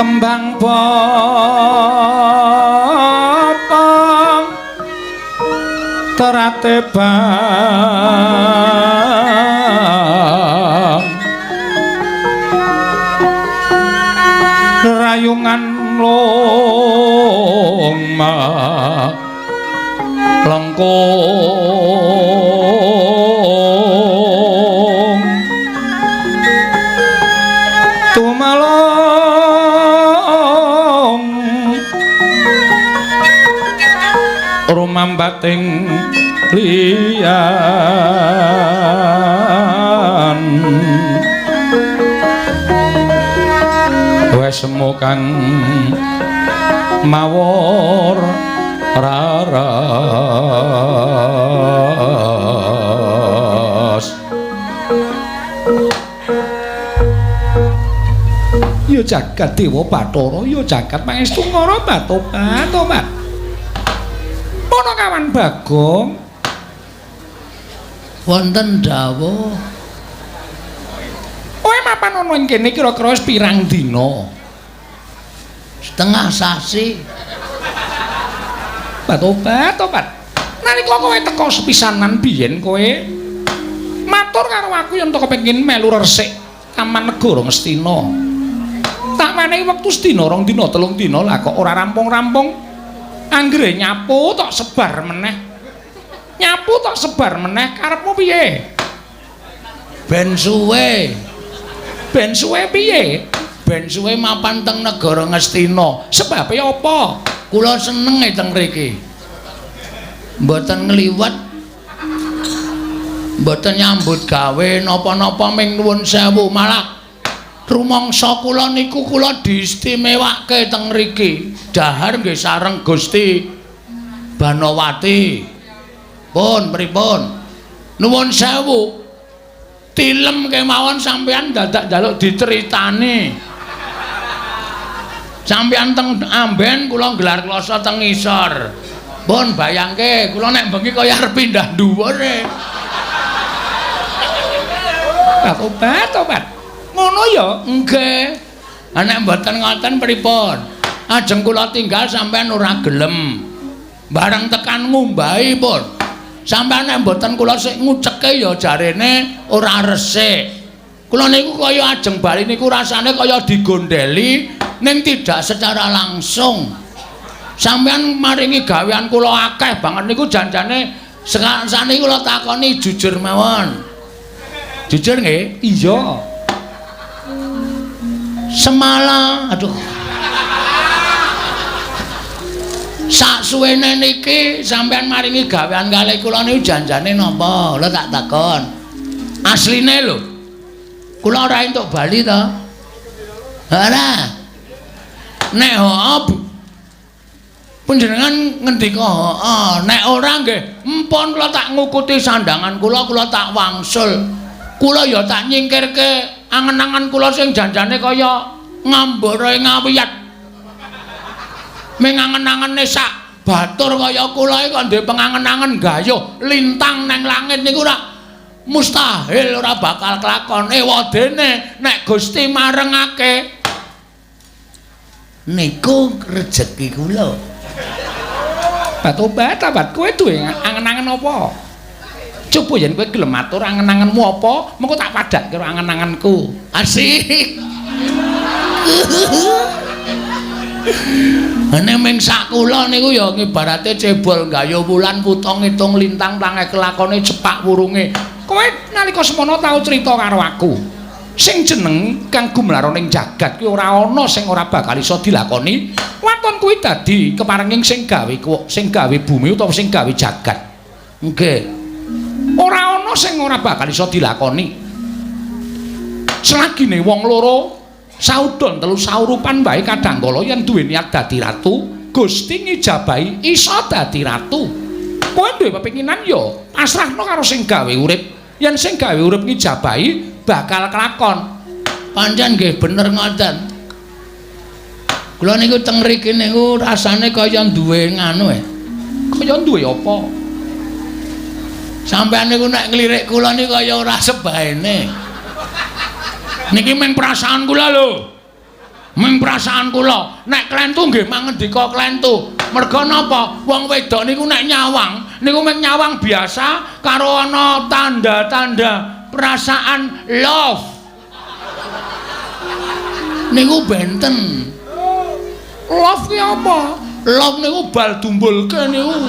kembang popong terate bang rayungan loma lengkung tumalong rumambating liyan wes semu kang mawur raras ya jagat dewa Bathara ya jagat pangestu ngara tobat mono kawan Bagong wonten dawuh kowe mapan ana ing kene kira-kira wis pirang dina setengah sasi tobat nalika kowe teka sepisanan biyen kowe matur karo aku yen to kepengin melu resik Taman Negara Ngastina tak menehi wektu sedina rong dina telung dina lah kok ora rampung-rampung anggere nyapu tok sebar meneh karepmu piye ben suwe piye ben suwe mapan teng Negara Ngastina sebabe apa kula seneng teng mriki mboten ngliwet mboten nyambut gawe napa-napa ming nuwun sewu malah rumangsa kula niku kula diistimewake teng mriki dahar nggih sareng Gusti Banowati pun pripun nuwun sewu tilem kemawon sampeyan dadak njaluk diceritani sampeyan teng amben kula gelar kloso teng ngisor pun bayangke kula nek bengi kaya arep pindah dhuwur tobat ngono ya nggih nek mboten ngoten pripun ajeng kula tinggal sampeyan ora gelem bareng tekan ngumbahi pun sampeyan nek mboten kula sik nguceke ya jarene ora resik kula niku kaya ajeng bali niku rasane kaya digondeli ning tidak secara langsung sampeyan maringi gawean kula akeh banget niku janjane sakniki kula takoni jujur mawon jujur nggih iya semalam aduh sak suwene niki sampeyan maringi gawean kalih kula niku janjane napa lho tak takon asline lho kula ora entuk bali to ora nek hop panjenengan ngendika nek ora nggih empon kula tak ngukuti sandangan kula tak wangsul kula ya tak nyingkirke angen-angen kula sing janjane kaya ngambara ngawiyat mengangen-angene sak batur kaya kula iki kok ndek pengangen-angen gayuh lintang nang langit niku ora mustahil ora bakal kelakon wadene nek Gusti marengake niku rejeki kula tobat kowe duwe angen-angen apa coba yen kowe gelem matur angen-angenmu apa mengko tak padhak karo angen-angenku asik nek ming sak kula niku ya ngibarate cebol gayuh wulan kutha ngitung lintang plange kelakone cepak wurunge kowe nalika semono tau crita karo aku sing jeneng kang gumlaroning jagat kuwi ora ana sing ora bakal iso dilakoni waton kuwi dadi keparenging sing gawe bumi utawa sing gawe jagat nggih ora ana sing ora bakal iso dilakoni selagine wong loro saudon telu saurupan bae kadangkala yen duwe niat dadi ratu Gusti ngijabahi iso dadi ratu kowe duwe pepinginan ya pasrahno karo sing gawe urip yen sing gawe urip ngijabahi bakal kelakon pancen nggih bener ngoten kula niku teng mriki niku rasane kaya duwe nganu kaya duwe apa sampeyan niku nek nglirik kula niku kaya ora sebaene niki meng perasaan kula lho Ming perasaan kula, nek klentu nggih mangendika klentu. Merga napa? Wong wedok niku nek nyawang, niku mung nyawang biasa karo ana tanda-tanda perasaan love. Niku benten. Love ki apa? Love niku bal dumbulke niku.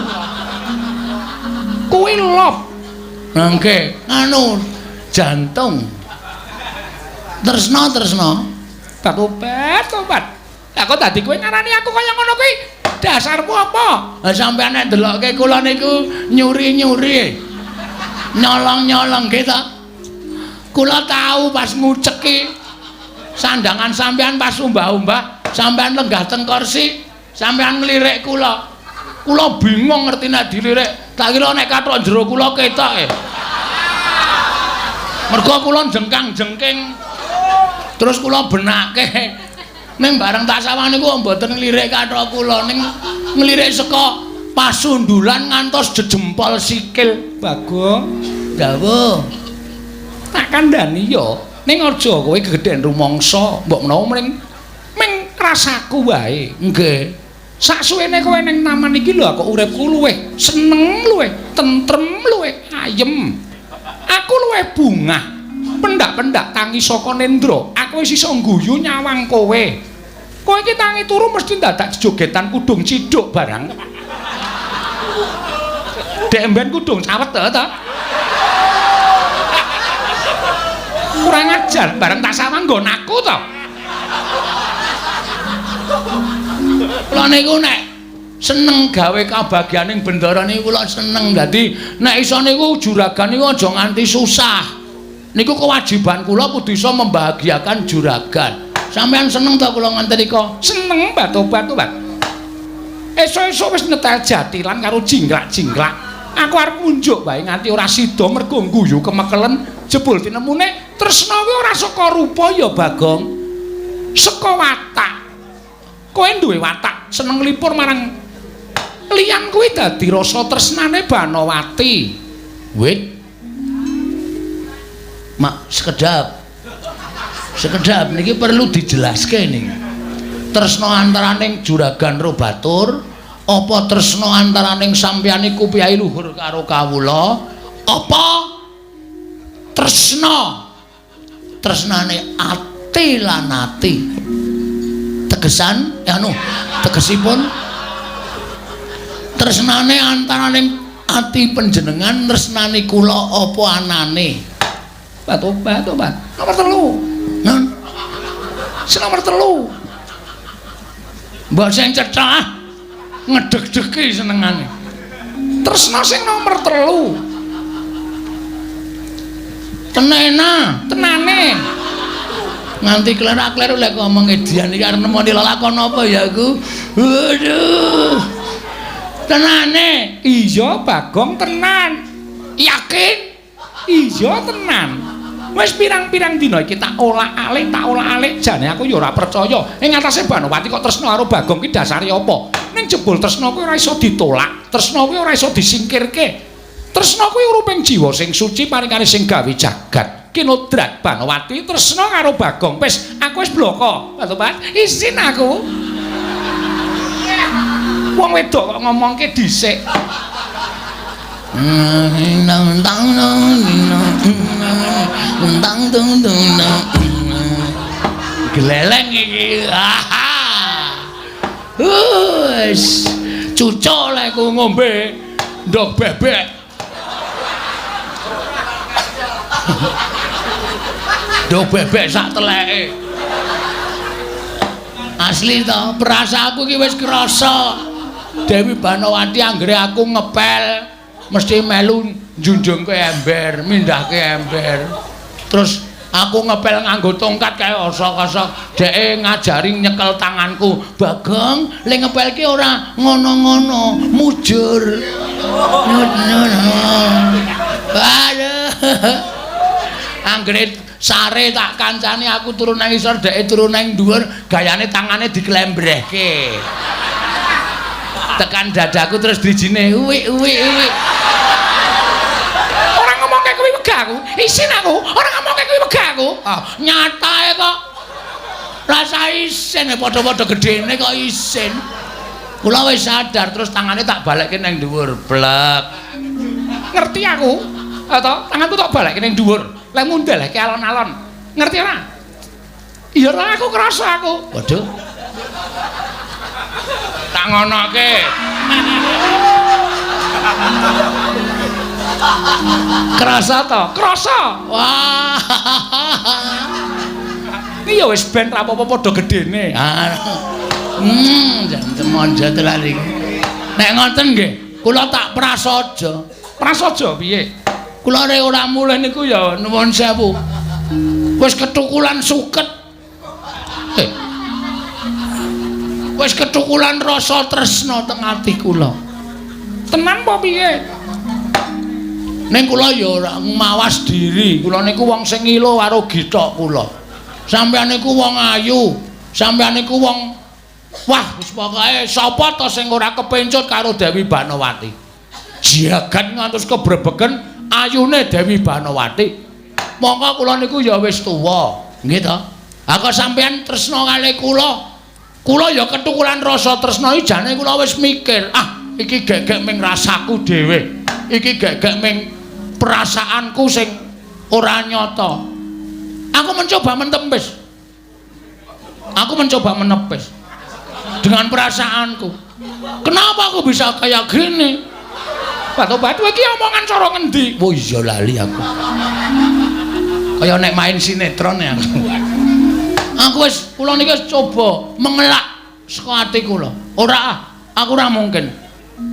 Kuwi love. Nggih, anu jantung. Tresna. Tobat. Lah kok dadi kowe ngarani aku kaya ngono kuwi? Dasarmu apa? Lah sampeyan nek ndelokke kula niku nyuri-nyuri. Nyolong-nyolong nggih ta? Kula tahu pas nguceki sandangan sampeyan pas umbah-umbah, sampeyan lenggah teng kursi, sampeyan nglirik kula. Kula bingung ngerti nek dilirik. Tak kira nek kathok jero kula ketoke. Mergo kula jengkang-jengking. Terus kula benake ning bareng tak sawang niku mboten nglirik kathok kula ning nglirik saka pasundulan ngantos jejempol sikil. Bagong, dawuh. tak kandhani yo ning aja kowe gegeden rumangsa, mbok menawa ming rasaku wae. Nggih. Saksuwene kowe ning taman iki lho kok uripku luwih seneng, luwih tentrem, luwih ayem. Aku luwih bungah. Pendak-pendak tangi saka nendra. Aku wis iso ngguyu nyawang kowe. Kowe iki tangi turu mesti dadak jogetan kudung ciduk barang. Dek mben kudung cawet ta? Kurang ajar bareng tak sawang nggon aku to. Kula niku nek seneng gawe kabagyaning bendara niku kula seneng. Dadi nek iso niku juragan niku aja nganti susah. Niku kewajiban kula kudu iso membahagiakan juragan. Sampeyan seneng ta kula nganten nika? Seneng Tobat. Esuk-esuk wis netel jatilan karo jinglak-jinglak. Aku arep ngunjuk bae nganti ora sida mergo ngguyu kemekelen jebul tinemune tresna kuwi ora saka rupa ya Bagong. Saka watak. Kowe duwe watak seneng nglipur marang liyan kuwi dadi rasa tresnane Banowati. Wit. Mak sekedap niki perlu dijelaske niki. Tresna antaraning juragan Robatur apa tresna antaraning sampeyan iku piyai luhur karo kawula apa tresnane ati lan ati. Tegesipun tresnane antaraning ati panjenengan tresnani kula apa anane? Tobat. Nomor 3. Nun. Nomor 3. Mbok sing cecah ngedeg-degi senengane. Tresna sing nomor 3. Tenane. Nganti klerak-kleru lek ngomong edian iki arep nemoni lelakon apa ya aku. Waduh. Tenane. Iya Bagong tenan. Yakin? Iya tenan. Wis pirang-pirang dina iki tak olah-alik jane aku ya ora percaya. Ing atase Banowati kok tresna karo Bagong ki dasare apa? Ning jebul tresna kuwi ora iso ditolak, tresna kuwi ora iso disingkirke. Tresna kuwi uruping jiwa sing suci paringane sing gawe jagat. Kinodrat Banowati tresna karo Bagong. Wis aku wis bloko. Tobat, izin aku. Wong wedok kok ngomongke dhisik. Geleleng iki. Wis cucuk lek ku ngombe ndok bebek. Ndok bebek sak teleke. Asli to, perasaanku iki wis krasa. Dewi Banowati anggere aku ngepel mesti melu njunjungke ember, mindahke ember. Terus aku ngepel nganggo tongkat kae osok-osok. Dheke ngajari nyekel tanganku. Bagong, le ngepel ki ora ngono-ngono, mujur. Aduh. Anggere sare tak kancani aku turun nang isor, dheke turun nang dhuwur, gayane tangane diklembrehke. Tekan dadaku terus dijine uwi. Ora ngomongke kuwi wegah aku. Isin aku. Ora ngomongke kuwi wegah aku. Nyatae kok. Rasa isin padha-padha gedene kok isin. Kula wis sadar terus tangane tak balekke ning dhuwur blek. Ngerti aku. Atau tanganku tak balekke ning dhuwur. Lah ngundalake alon-alon. Ngerti ora? Iya ora aku krasa aku. Waduh. Tak ngonoke. Krasa to? Krasa. Wah. Iki ya wis ben ra apa-apa padha gedene. Jan temonjo tenan iki. Nek ngoten nggih, kula tak prasaja. Prasaja piye? Kula rek ora mulih niku ya nuwun sewu. Wis ketukulan suket. Wis ketukulan rasa tresna teng ati kula. Tenan apa piye? Ning kula ya ora mawas diri. Kula niku wong sing ilo karo gitok kula. Sampeyan niku wong ayu. Sampeyan niku wong wah wis pokoke sapa to sing ora kepencut karo Dewi Banowati. Jagat ngantos kebrebegen ayune Dewi Banowati. Monggo kula niku ya wis tuwa, nggih to? Aku sampeyan tresna kalih kula. Kula ya ketukulan rasa tresna iki jane kula wis mikir, iki gek-gek ming rasaku dhewe. Iki gek-gek ming perasaanku sing ora nyata. Aku mencoba menepis. Aku mencoba menepis dengan perasaanku. Kenapa aku bisa kayak gini? Batu-batu iki omongan cara ngendi? Oh iya lali aku. Kaya nek main sinetron ya aku. Aku wis kula niki wis coba mengelak saka ati kula. Ora aku ora mungkin.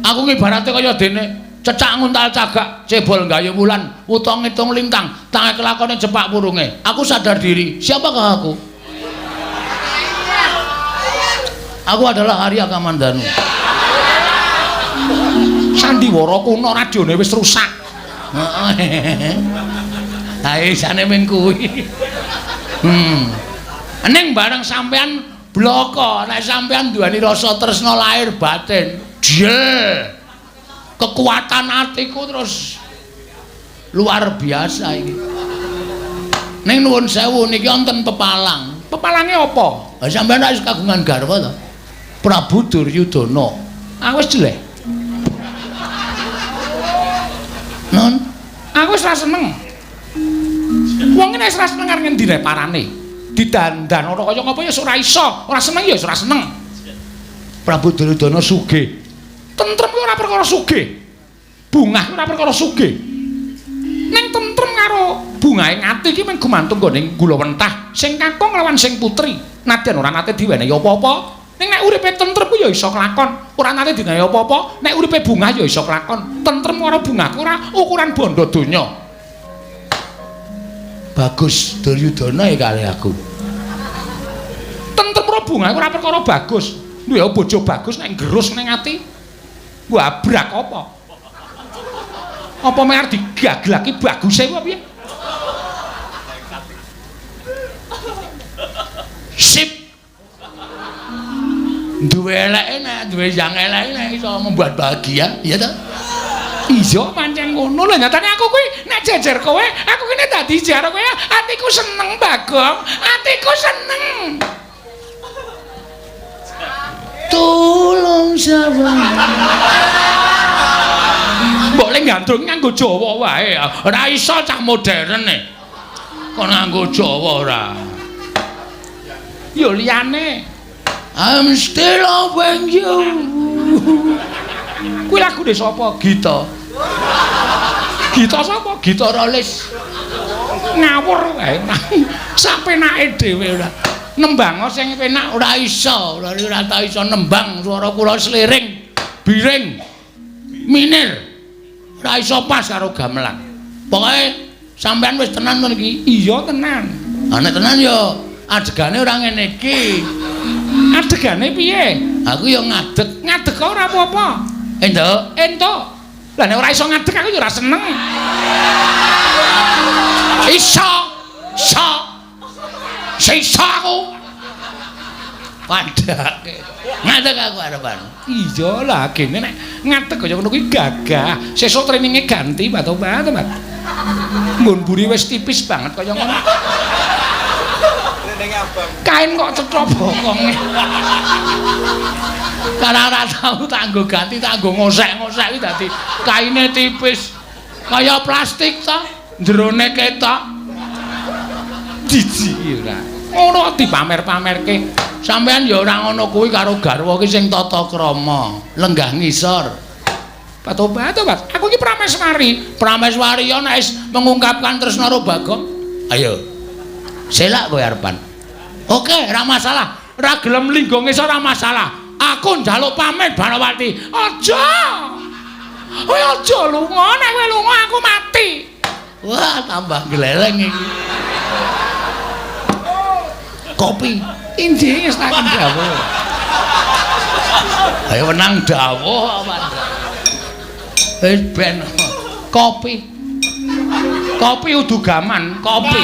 Aku ngibarate kaya dene cecak nguntal cagak cebol gayu wulan utang ngitung lintang tangi kelakone jepak purunge. Aku sadar diri. Siapakah aku? Aku adalah Arya Kamandanu. Sandiwara kuno radione wis rusak. Heeh. Hae jane ming kuwi. Ning bareng sampean bloko, nek sampean duweni rasa tresna lahir batin. Jel. Kekuatan atiku terus luar biasa iki. Ning nuwun sewu niki wonten pepalang. Pepalange apa? Lah sampean wis kagungan garwa to? Prabu Duryudana. Aku wis jelek. Non, aku wis ra seneng. Wong nek wis ra seneng karo ngendi nek parane? Didandan ora kaya ngapa ya ora iso. Ora seneng ya ora seneng. Prabu Duryudana sugih. Tentrem ku ora perkara sugih. Bungah ora perkara sugih. Ning tentrem karo bungahe ngati iki mung gumantung gone gula wentah sing kakung lawan sing putri. Nadyan ora nate diwenehi apa-apa. Ning nek uripe tentrem ku ya iso kelakon. Ora nate diwenehi apa-apa. Nek uripe bungah ya iso kelakon. Tentrem karo bungah ku ora ukuran bondo donya. Bagus Duryudana ya kali aku. Tentrem karo bungah ku ora perkara bagus. Duwe bojo bagus nek gerus ning ati. Wabrak apa? Apa mek digaglaki baguse apa piye? Sip. Duwe eleke nek duwe yang eleke nek iso membuat bahagia, ya ta? Iya pancen ngono lho nyatane aku kuwi nek jejer kowe, aku kene dadi jar kowe, atiku seneng Bagong, atiku seneng. Tulung sawang. Mbok le gandrung nganggo Jawa wae. Ora iso cah modern e. Kon nganggo Jawa ora. Yo liyane. I'm still loving you. Kuwi lagune sapa? Gita. Gita sapa? Gita Rolis. Ngawur wae. Sapenake dhewe ora. Nembang sing penak Ora iso, ora tau iso nembang swara kula sliring, biring, minir. Ora iso pas karo gamelan. Pokoke sampean wis tenan to niki? Iya tenan. Nek tenan ya adegane ora ngene iki. Adegane piye? Aku ya ngadeg. Ngadeg kok ora apa-apa. Entuk. Entuk. Lah nek ora iso ngadeg aku ya ora seneng. Iso. Iso aku. Padake. Ngadeg aku arepan. Iya lah kene nek ngadeg kaya ngono kuwi gagah. Sesuk traininge ganti Mbak. Nggon mburi wis tipis banget kaya ngono. Kain kok cetha bokonge. Karena ora tau tak nggo ganti, tak nggo ngosek-ngosek iki dadi kaine tipis. Kaya plastik to, jerone ketok. Jijik ora. Ngono dipamer-pamerke. Sampeyan ya ora ngono kuwi karo garwa ki sing tata krama, lenggah ngisor. Patobat, aku iki prameswari. Prameswari ya nek wis mengungkapkan tresna karo Bagong. Ayo. Selak kowe arepan. Oke, ora masalah. Ora gelem linggo ngisor ora masalah. Aku njaluk pamit Banawati. Aja. Kowe aja lunga, nek kowe lunga aku mati. Wah, tambah gleleng iki. Kopi. Injing wis tak dawuh. Ayo menang dawuh apa? Wis ben kopi. Kopi udugaman, kopi.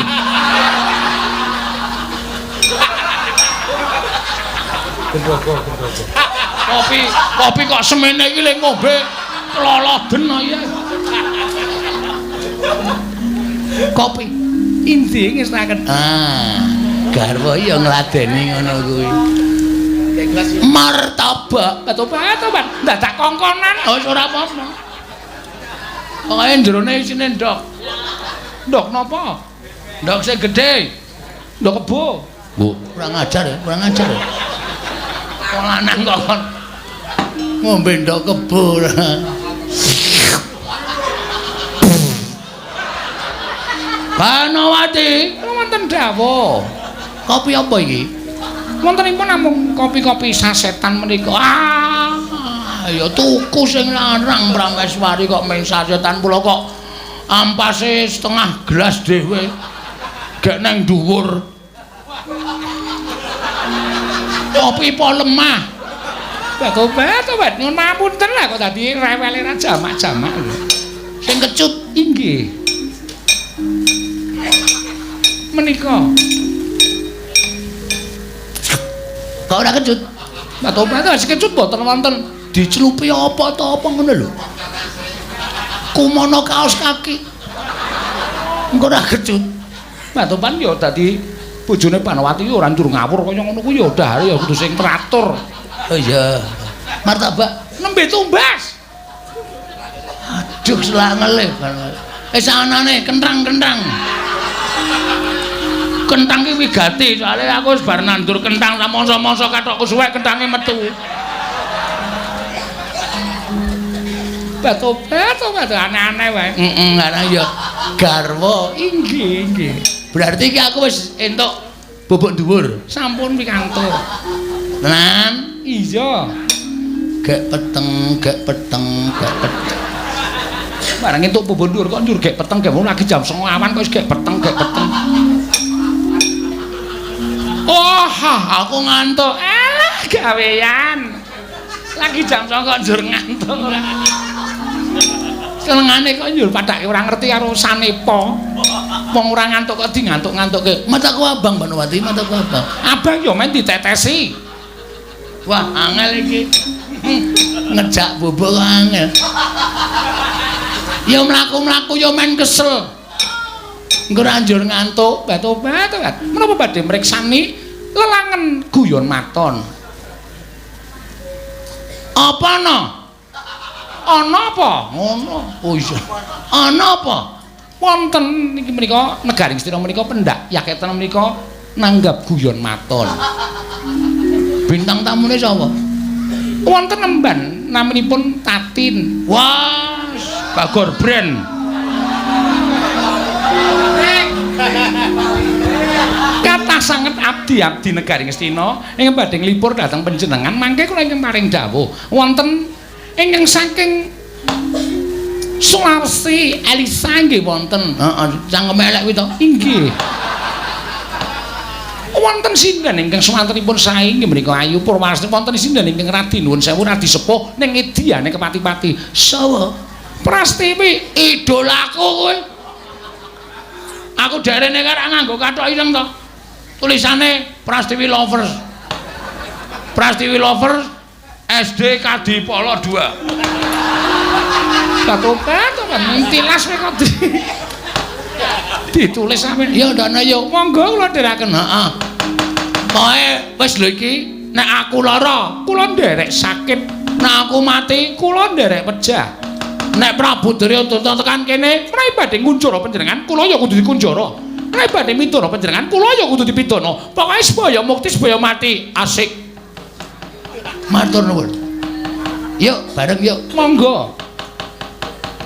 Kopi kok semene iki lek ngombe loloden ya. Kopi. Injing wis tak garwa ya ngladeni ngono kuwi. Martabak, tobat, dadak kongkonan. Oh, ora apa-apa. Pokoke jerone isine ndok. Ndok napa? Ndok sing gedhe. Ndok kebo. Bu, kurang ajar ya, kurang ajar ya. Wong lanang kok ngombe ndok kebo. Banawati, wonten dawuh. Kopi apa iki? Wontenipun namung kopi-kopi sasetan menika. Ya tuku sing larang Prameswari kok mung sasetan pula kok ampase setengah gelas dhewe. Gek nang dhuwur. Kopi po lemah. Tobat, nyuwun pamunten lah kok dadi rewele ra jamak-jamak. Sing kecut inggih. Menika. Kok ora kecut? Tobat wis kecut boten wonten. Dicelupi apa to apa ngono lho. Kumono kaos kaki. Engko ora kecut. Tobat ya dadi bojone Banawati ora njur ngawur kaya ngono kuwi ya dahare ya kudu sing teratur. Oh iya. Martabak nembe tumbas. Aduh selangele. Sanane kentrang-kentrang. Kentang ki wigati, soalnya aku wis bar nandur kentang samangsa-mangsa kathokku suwek kentange metu. Tobat aneh-aneh wae. Ana ya garwa. Inggih. Berarti iki aku wis entuk bubuk dhuwur. Sampun pikantuk. Tenan? Iya. Gek peteng. Barang entuk bubuk dhuwur kok njur gek peteng gek lagi jam 09.00 awan kok wis gek peteng. Oh, aku ngantuk. Alah, gawean. Lagi jam 09.00 kok njur ngantuk. Senengane kok njur padake ora ngerti karo sanepa. Wong ora ngantuk kok di ngantuk-ngantukke. Mataku abang Banawati, mataku abang. Abang yo men ditetesi. Wah, angel iki. Ngejak bubuk angel. Ya mlaku-mlaku yo men kesel. Engko ora njur ngantuk, tobat. Menapa badhe mriksani lelangen guyon maton? Apa no? Ana apa? Ngono. Oh iya. Ana apa? Wonten niki menika Negaring Sira menika pendak yaketen menika nanggap guyon maton. Bintang tamune sapa? Wonten nemban naminipun Tatin. Wah, Bagor Brand. Kathah sanget abdi Negaring Astina ingkang badhe nglipur dhateng panjenengan mangke kula ingkang paring dawuh wonten ingkang saking Sulawesi Elisa nggih wonten. Heeh, cangkem elek kuwi to. Inggih. Wonten sinten ingkang swantenipun sae inggih menika Ayu Purwasti wonten sinten ingkang Radi nuwun sewu Radi sepuh ning Ediane Kepati-pati. Sawa? Prastiwi idolaku kowe. Aku darene karo nganggo kathok ireng to. Tulisane Prastiwi Lovers. Prastiwi Lovers SD Kadipolo 2. Katopat kok mentilas kowe kok. ditulis sampeyan. Ya ndana ya. Monggo kula ndherekaken. Heeh. Pokoke wis lho iki nek aku lara, Kula nderek sakit, nek aku mati, kula nderek pejah. nek Prabu Duryodana tekan kene, Menawi badhe ngunjara panjenengan, kula ya kudu dikunjara. Menawi badhe midana panjenengan, kula ya kudu dipidana. Pokoke supaya mukti, supaya mati. Asik. matur nuwun. Yuk, bareng yuk. Monggo.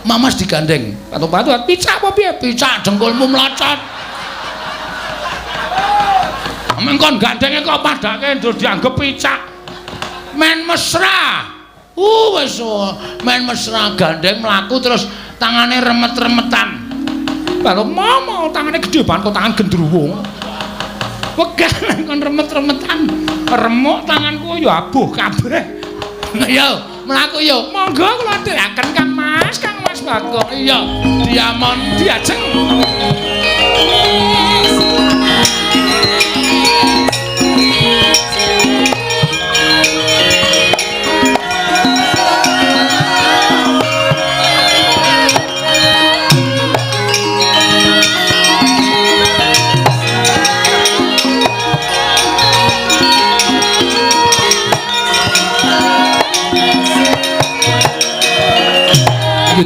Mamas digandeng. Batu-batu picak apa piye? Picak jengkulmu mlocot. Mengkon gandenge kok padake ndur dianggep picak. Men mesra. Wis men mesra gandeng mlaku terus tangane remet-remetan. Baru mau tangane gedhe banget kok tangan gendruwo. Wegah kon remet-remetan. Remuk tanganku ya abuh kabeh. Yo, mlaku yo. Monggo kula ndherekaken Kang Mas Bagong. Iya, diamon diajeng.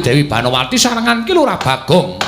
Dewi Banowati sarengan ki Lurah Bagong.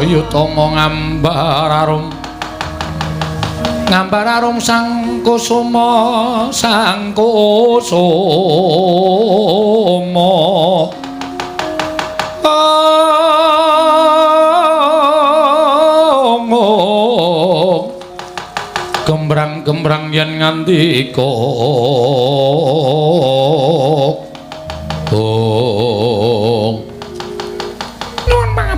Yutama ngambar arum sang kusuma gembrang-gembrang yen ngandika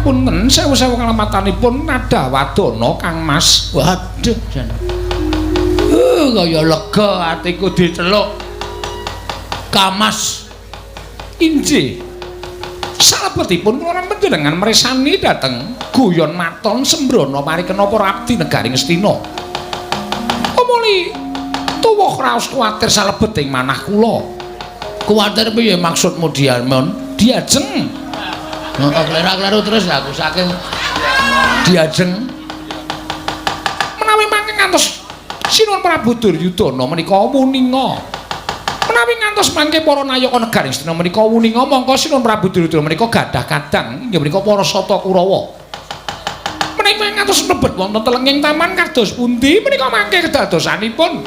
punten sewu-sewu kalamatanipun nada wadana Kang Mas. Waduh jan. Kaya lega atiku diceluk. Kamas injih. Salebetipun kula panjenengan mresani dhateng guyon maton sembrono parikena para abdi negari Ngastina. Omuli tuwuh raos kuwatir salebeting manah kula. Kuwatir piye maksudmu Diamon? Diajeng. Kleru-kleru terus aku saking diajeng menawi mangke ngantos Sinuwun Prabu Duryudana menika wuninga menawi ngantos mangke para nayaka negari Ngastina menika wuninga mongko Sinuwun Prabu Duryudana menika gadah kadang inggih menika para Sata Kurawa menawi ngantos mlebet wonten telenging taman kados pundi menika mangke kedadosanipun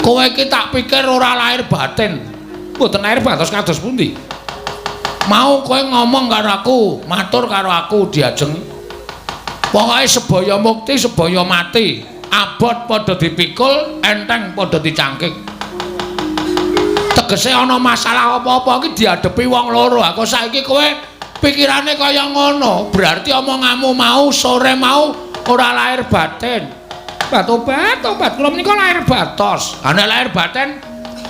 kowe iki tak pikir ora lahir batin mboten lahir batos kados pundi mau kowe ngomong karo aku, matur karo aku diajeng. Pokoke sebaya mukti, sebaya mati, abot padha dipikul, enteng padha dicangkik. Tegese ana masalah apa-apa iki diadepi wong loro. Aku saiki kowe pikirane kaya ngono, berarti omonganmu mau sore mau ora lahir batin. Tobat, kula menika lahir batos. Nek lahir batin,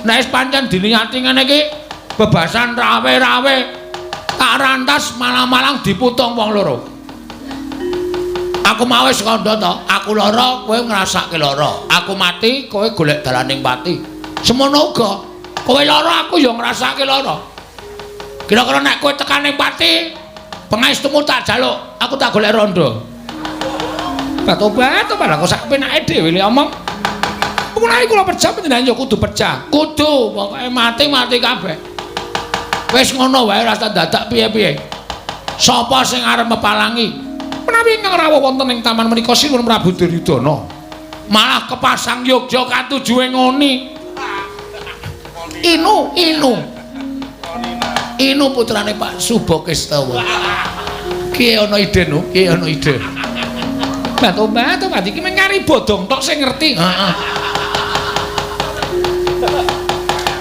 nek wis pancen diniati ngene iki bebasan rawe-rawe tak rantas malang-malang diputung wong loro. Aku mau wis kandha to. Aku lara, kowe ngrasake lara. Aku mati, kowe golek dalaning pati. Semono uga. Kowe lara, aku ya ngrasake lara. Kira-kira nek kowe tekan ning pati, pangestumu tak jaluk, aku tak golek rondo. Tobat kok sak penake dhewe le omong. Mulai kula pecah panjenengan ya kudu pecah. Kudu, pokoke mati kabeh. Wis ngono wae ora dadak piye-piye. Sapa sing arep mepalangi? Menawi ingkang rawuh wonten ing taman menika Sinuwun Prabu Duryudana, Malah kepasang Yogya katujuhe ngoni. Inu putrane Pak Subakestawa. Ki ana ide no, ki ana ide. Tobat iki mung kari bodong tok sing ngerti. Heeh.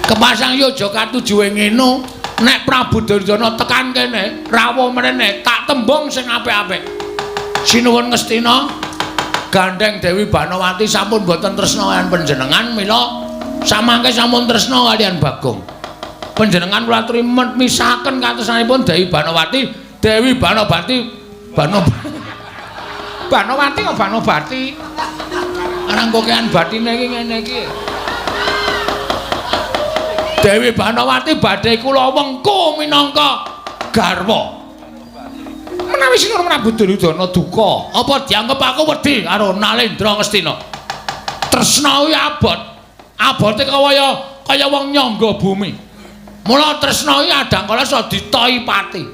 Kepasang Yogya katujuhe ngeno, nek Prabu Duryudana tekan kene, rawuh mrene tak tembung sing apik-apik. Sinuwun Ngastina, gandeng Dewi Banawati sampun boten tresna kaliyan panjenengan, mila samangke sampun tresna kaliyan Bagong. Panjenengan kula aturi misahaken katresnanipun Dewi Banawati, Dewi Banawati, Banawati kok Banobati. Ana kokean batine iki ngene iki. Dewi Banawati badhe kula wengku minangka garwa. Menawi Sinuwun Prabu Duryudana duka, Apa dianggep aku wedi karo Nalendra Ngastina? Tresna kuwi abot. Abote kaya wong nyangga bumi. Mula tresna kuwi adang kala iso ditohi pati.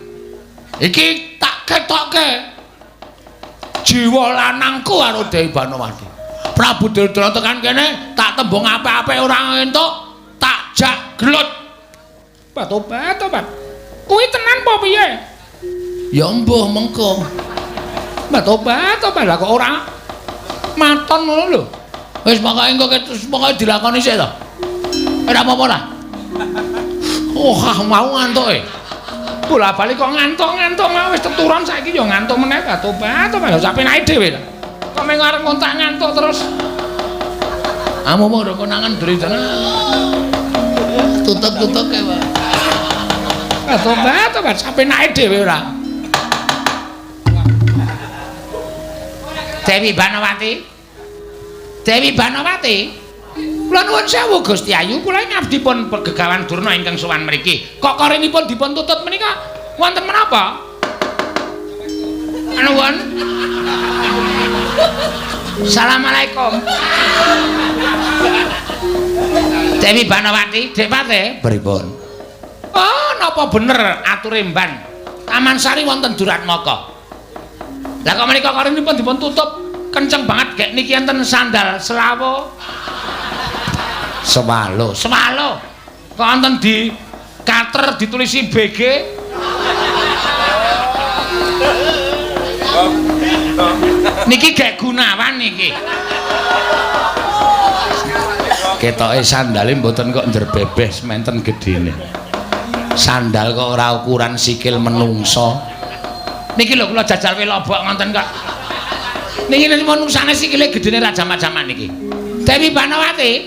Iki tak ketokke jiwa lanangku karo Dewi Banawati. Prabu Duryudana tekan kene tak tembung apik-apik ora entuk, tak jak glut. Tobat. Kuwi tenan apa piye? Ya mbuh mengko. Tobat lah kok ora maton ngono lho. Wis pokoke dilakoni sik to. Ora apa-apa lah. Mau ngantuke. Bola-bali kok ngantuk-ngantuk wis teturon saiki ya ngantuk meneh. Tobat lho sak penake dhewe lho. Kok mung arep ngontak ngantuk terus. Amu mau konangan Duryudana. Tutup-tutup kae wae. Tobat sak penake dhewe ora. Dewi Banawati. Kula nuwun sewu Gusti Ayu, kula ngabdi pun Gegawan Durna ingkang sowan mriki. Kok korinipun dipun tutut menika wonten menapa? Nuwun. Assalamualaikum. Dewi Banawati, Dek Pate, pripun? Oh, napa bener ature mban. Taman Sari wonten Duratmaka. Lah kok menika korinipun dipun tutup kenceng banget gek niki enten sandal selawo. Sewalo. Kok enten di kater ditulisi BG. Niki gek Gunawan niki. Ketoke sandale mboten kok nderbebeh sementen gedene. Sandal kok ora ukuran sikil menungso. Niki lho kula jajal welobok ngonten kok. Niki menungsane sikile gedene ra jamak-jamak niki. Dewi Banawati,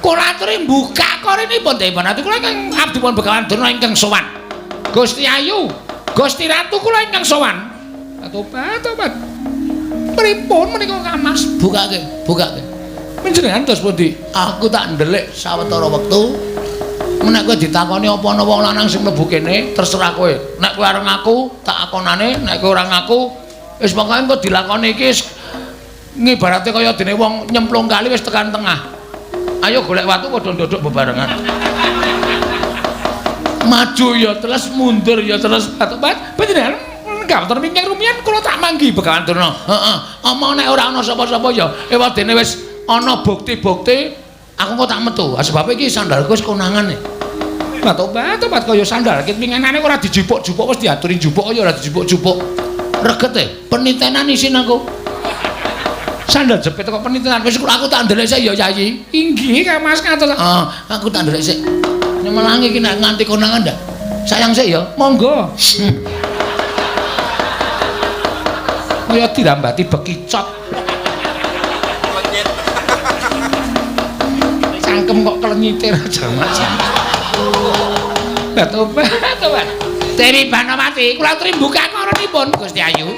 kula aturi mbuka korinipun Dewi Banawati. Kula ingkang abdi pun Begawan Durna ingkang sowan. Gusti Ayu, Gusti Ratu kula ingkang sowan. Tobat. Pripun menika Kang Mas? Bukake. Panjenengan dos pundi? Aku tak ndelik sawetara wektu. Nek kowe ditakoni apa ana wong lanang sing mlebu kene, terserah kowe. Nek kowe arep ngaku, tak akonane, nek kowe ora ngaku, wis pokoke engko dilakoni iki ngibarate kaya dene wong nyemplung kali wis tekan tengah. Ayo golek watu padha ndodok bebarengan. Maju ya terus, mundur ya terus. Tobat, panjenengan gawon mingkang rumiyin kula tak manggi Begawan Durna. Heeh. Omong nek ora ana sapa-sapa ya ewadene wis ana bukti-bukti, aku kok tak metu. Sebab iki sandalku wis konangane. Tobat kaya sandal kit pinganane ora dijupuk-jupuk wis diaturi jupuk ya ora dijupuk-jupuk. Regete, penitenan isin aku. Sandal jepit kok penitenan Wis aku tak ndelik sik ya Yayi. Inggih Kang Mas ngatos. Aku tak ndelik sik. Nek melangi iki nek nganti konangan ndak. Sayang sik ya. Monggo. Kaya dirambati bekicot. Cangkem kok kelenyite aja Mas. Tobat. Dewi Banawati, kula aturi mbuka koronipun Gusti Ayu.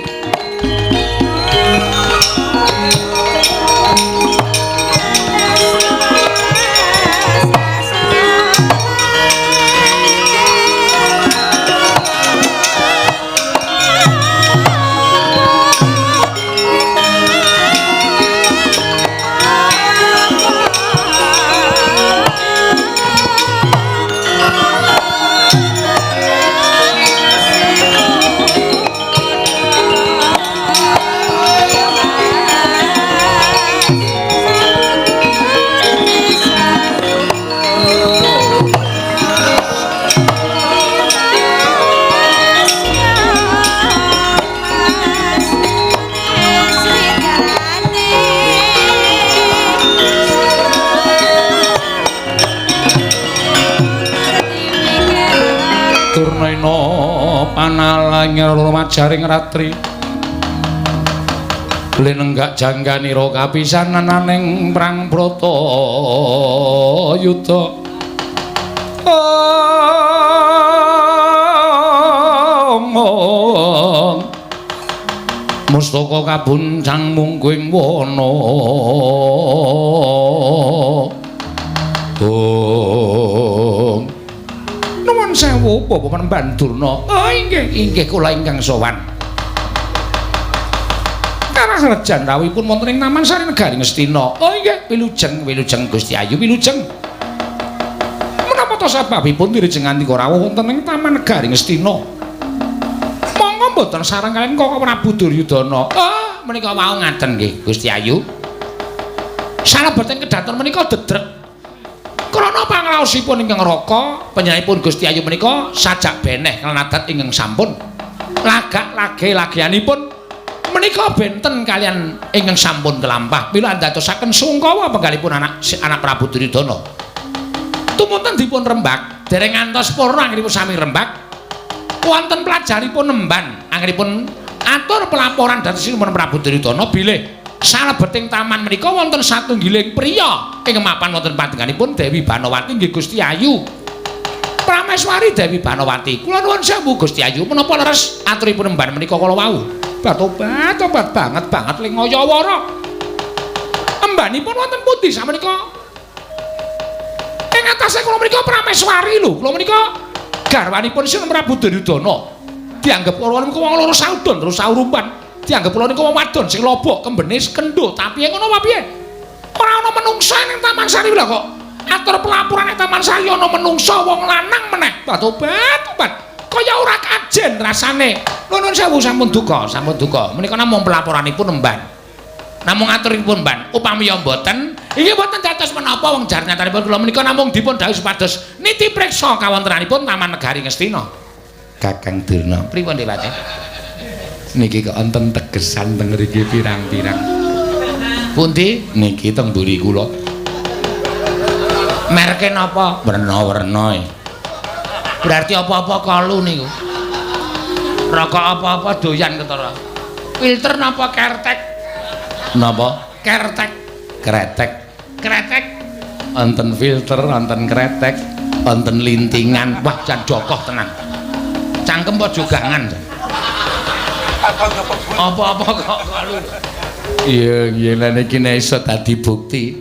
panalang majaring ratri linenggak jangganira kapisanan ning prang brata yuda mustaka kabuncang mungguing wana nuwun sewu Bapak Panembahan Durna. Inggih kula ingkang sowan. Karajan rawuhipun wonten ing Taman Sari Negari Ngastina. Inggih, wilujeng Gusti Ayu wilujeng. Menapa to sebabipun direjeng andika rawuh wonten ing Taman Negari Ngastina? Monggo mboten sareng kaliyan Koko Prabu Duryudana. Menika wau ngaten nggih Gusti Ayu. Salebeteng kedaton menika dedrek. Krana pangraosipun ingkang raka, panjenenganipun Gusti Ayu menika sajak beneh kalenadat ingkang sampun. Lagak-lagyanipun menika benten kalian ingkang sampun kelampah. Mila ndadosaken sungkawa penggalipun anak Prabu Duryudana. Tumunten dipun rembag, dereng ngantos purna anggenipun sami rembag. Wonten pelajaripun nemban anggenipun atur pelaporan dhatosipun Prabu Duryudana bilih salebeting taman menika wonten satunggiling priya ing mapan wonten padenganipun Dewi Banawati nggih Gusti Ayu. Prameswari Dewi Banawati. Kula nuwun sewu Gusti Ayu menapa leres aturipun nemban menika kala wau. Tobat banget Lingayawara. Embanipun wonten pundi samenika? Ing atase kula menika Prameswari lho. Kula menika garwanipun Sinten Prabu Duryudana. Dianggep kula menika wong loro saudon terus saurumpan. Dianggep kula niku wong wadon sing lobok kembene kendho, tapi ngono apa piye? Ora ana menungsa ning Taman Sari lho kok. Atur pelaporan ning Taman Sari ana menungsa wong lanang meneh. Tobat. Kaya ora kajen rasane. Nuwun sewu sampun duka. Menika namung pelaporanipun nemban. Namung aturipun mban. Upami mboten, inggih mboten dados menapa wong jarnyatanipun kula menika namung dipun dhawuhi supados niti priksa kawontenanipun Taman Negari Ngastina. Kakang Durna, pripun Dewate? Niki kok enten tegesan teng mriki pirang-pirang. Pundi? Niki teng mburi kula. Merke napa? Werna-werna. Berarti apa-apa kalu niku. Rokok apa-apa doyan ketara. Filter napa kertek? Napa? Kertek. Kretek. Wonten filter, wonten kretek, wonten lintingan. Wah, jan jokoh tenan. Cangkem apa jogangan? Apa-apa kok kalu. Iya, lha niki nek iso dadi bukti.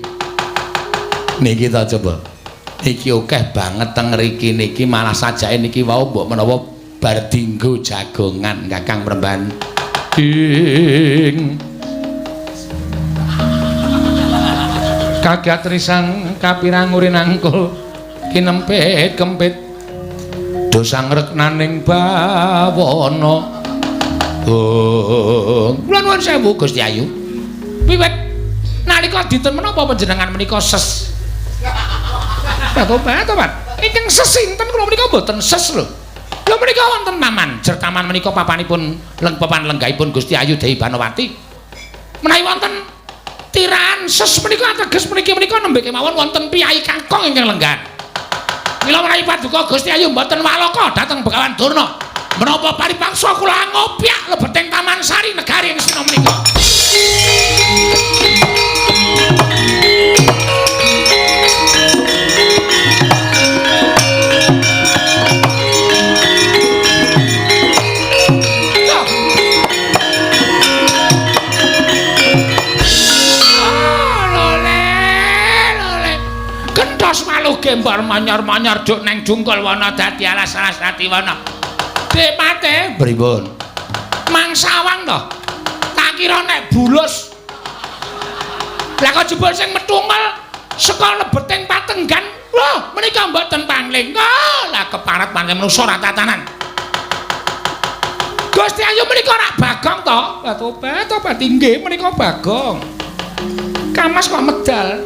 Niki ta coba. Niki akeh banget teng mriki niki malah sajake niki wau mbok menawa bar dinggo jagongan Kakang Premban. Kagat risang kapirang urinangkul kinempit kempit dosang reknaning bawana. Kula nuwun sewu Gusti Ayu. Wiwit nalika dinten menapa panjenengan menika ses? Tobat. Ingkang sesinten kula menika mboten ses lho. Lha menika wonten taman. Jer taman menika papanipun papan lenggahipun Gusti Ayu Dewi Banawati. Menawi wonten tiraan ses menika ateges menika nembe kemawon wonten piyai kakung ingkang lenggan. Mila menawi paduka Gusti Ayu mboten waloka dhateng Begawan Durna. Menapa paripaksa kula ngopyak lebeting Taman Sari Negari Ngastina menika. Kentos maluh gembor manyar-manyar duk neng jungkul wana dadi alas-alas dadi wana. Dek mate pripun? Mangsawang to. Tak kira nek bulus. Lah kok jebul sing metungel saka lebeting patenggan. Lho, menika mboten pangling. Lah keparat pancen manusa ra tatanan. Gusti Ayu menika rak Bagong to? Tobat inggih menika Bagong. Kamas kok medal.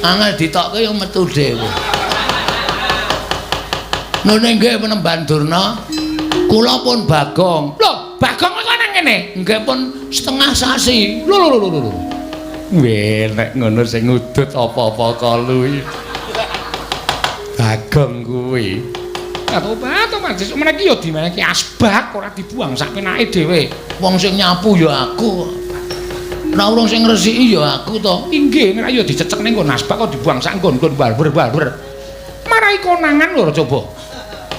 Angel ditokke yo metu dhewe. Nune nggih Panembahan Durna, kula pun Bagong. Lho, Bagong kok nang kene? Nggih pun setengah sasi. Lho. Nek ngono sing ngudut apa-apa kalu iki. Bagong kuwi. Tobat. Mancis meniki ya dimeneki asbak ora dibuang sak penake dhewe. Wong sing nyapu ya aku. Ora wong sing ngresiki ya aku to. Inggih, nek ya dicecek ning nggon asbak kok dibuang sak nggon-nggon barber-barber. Marai konangan lho coba.